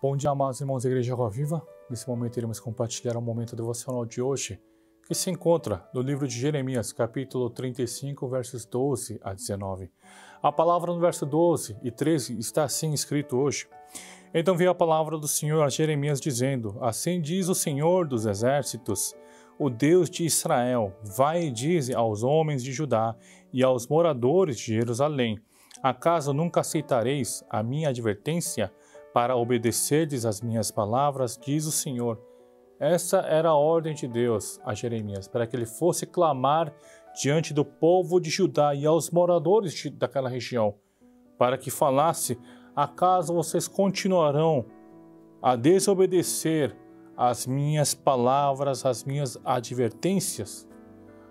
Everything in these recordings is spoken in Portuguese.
Bom dia, amados irmãos da Igreja Água Viva. Nesse momento iremos compartilhar o momento devocional de hoje, que se encontra no livro de Jeremias, capítulo 35, versos 12 a 19. A palavra no verso 12 e 13 está assim escrito hoje. Então veio a palavra do Senhor a Jeremias dizendo: Assim diz o Senhor dos exércitos, o Deus de Israel, vai e dize aos homens de Judá e aos moradores de Jerusalém: acaso nunca aceitareis a minha advertência para obedecerdes às minhas palavras, diz o Senhor. Essa era a ordem de Deus a Jeremias, para que ele fosse clamar diante do povo de Judá e aos moradores daquela região, para que falasse: acaso vocês continuarão a desobedecer às minhas palavras, às minhas advertências?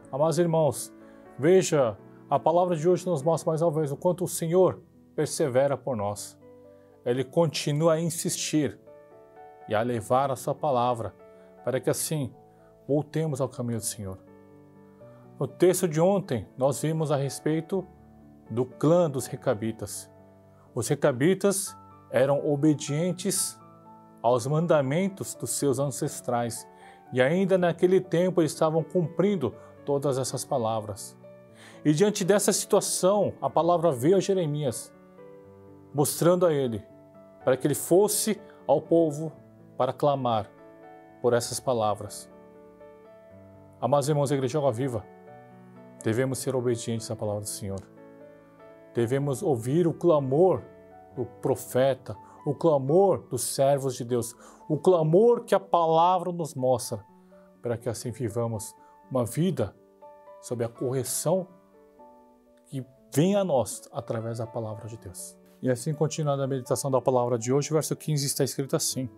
Amados irmãos, veja, a palavra de hoje nos mostra mais uma vez o quanto o Senhor persevera por nós. Ele continua a insistir e a levar a sua palavra, para que assim voltemos ao caminho do Senhor. No texto de ontem, nós vimos a respeito do clã dos Recabitas. Os Recabitas eram obedientes aos mandamentos dos seus ancestrais e ainda naquele tempo eles estavam cumprindo todas essas palavras. E diante dessa situação, a palavra veio a Jeremias, mostrando a ele, para que ele fosse ao povo para clamar por essas palavras. Amados irmãos da Igreja Água Viva, devemos ser obedientes à palavra do Senhor. Devemos ouvir o clamor do profeta, o clamor dos servos de Deus, o clamor que a palavra nos mostra, para que assim vivamos uma vida sob a correção que vem a nós através da palavra de Deus. E assim, continuando a meditação da palavra de hoje, o verso 15 está escrito assim: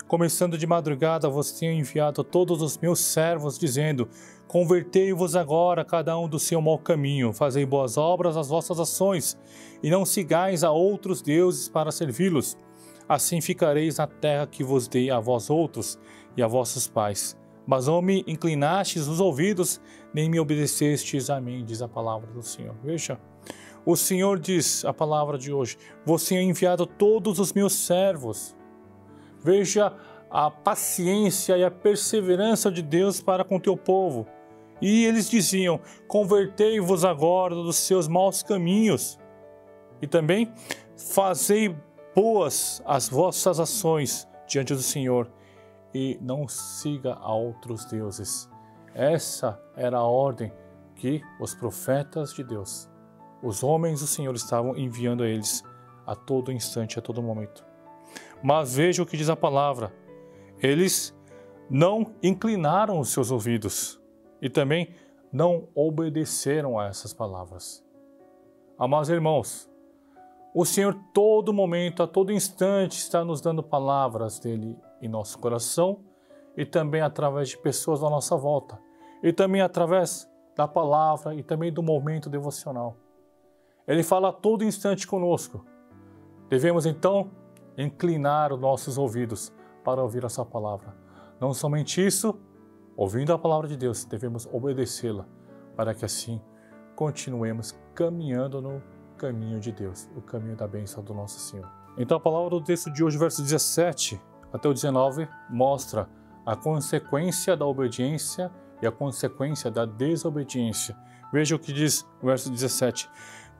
Começando de madrugada vos tenho enviado todos os meus servos, dizendo: Convertei-vos agora, cada um do seu mau caminho, fazei boas obras as vossas ações, e não sigais a outros deuses para servi-los. Assim ficareis na terra que vos dei a vós outros e a vossos pais. Mas não me inclinastes os ouvidos, nem me obedecestes a mim, diz a palavra do Senhor. Veja, o Senhor diz, a palavra de hoje: Vos tenho enviado todos os meus servos. Veja a paciência e a perseverança de Deus para com o teu povo. E eles diziam: Convertei-vos agora dos seus maus caminhos. E também fazei boas as vossas ações diante do Senhor, e não siga a outros deuses. Essa era a ordem que os profetas de Deus, os homens do Senhor, estavam enviando a eles a todo instante, a todo momento. Mas veja o que diz a palavra: eles não inclinaram os seus ouvidos e também não obedeceram a essas palavras. Amados irmãos, o Senhor todo momento, a todo instante, está nos dando palavras dele em nosso coração e também através de pessoas à nossa volta, e também através da palavra e também do momento devocional. Ele fala a todo instante conosco. Devemos então inclinar os nossos ouvidos para ouvir a sua palavra. Não somente isso, ouvindo a palavra de Deus, devemos obedecê-la, para que assim continuemos caminhando no caminho de Deus, o caminho da bênção do nosso Senhor. Então a palavra do texto de hoje, verso 17 até o 19, mostra a consequência da obediência e a consequência da desobediência. Veja o que diz o verso 17.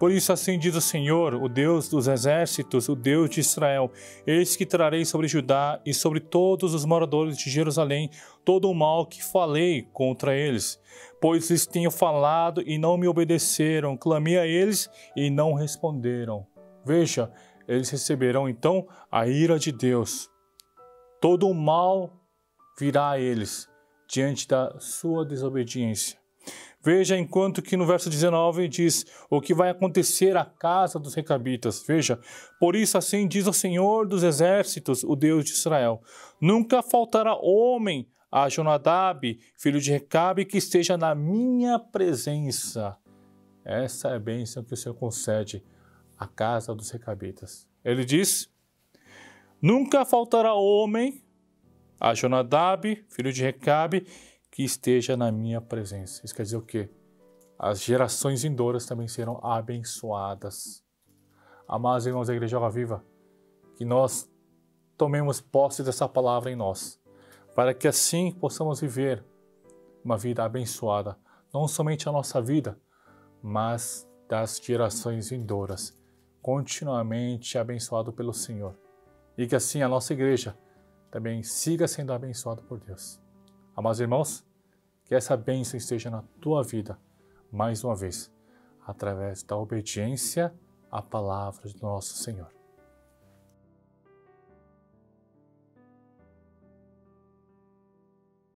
Por isso assim diz o Senhor, o Deus dos exércitos, o Deus de Israel: Eis que trarei sobre Judá e sobre todos os moradores de Jerusalém todo o mal que falei contra eles. Pois lhes tenho falado e não me obedeceram, clamei a eles e não responderam. Veja, eles receberão então a ira de Deus. Todo o mal virá a eles diante da sua desobediência. Veja, enquanto que no verso 19 diz o que vai acontecer à casa dos Recabitas. Veja, por isso assim diz o Senhor dos exércitos, o Deus de Israel: Nunca faltará homem a Jonadab, filho de Recabe, que esteja na minha presença. Essa é a bênção que o Senhor concede à casa dos Recabitas. Ele diz: Nunca faltará homem a Jonadab, filho de Recabe, que esteja na minha presença. Isso quer dizer o quê? As gerações vindouras também serão abençoadas. Amados irmãos da Igreja Água Viva, que nós tomemos posse dessa palavra em nós, para que assim possamos viver uma vida abençoada, não somente a nossa vida, mas das gerações vindouras, continuamente abençoado pelo Senhor. E que assim a nossa igreja também siga sendo abençoada por Deus. Amados irmãos, que essa bênção esteja na tua vida, mais uma vez, através da obediência à palavra do nosso Senhor.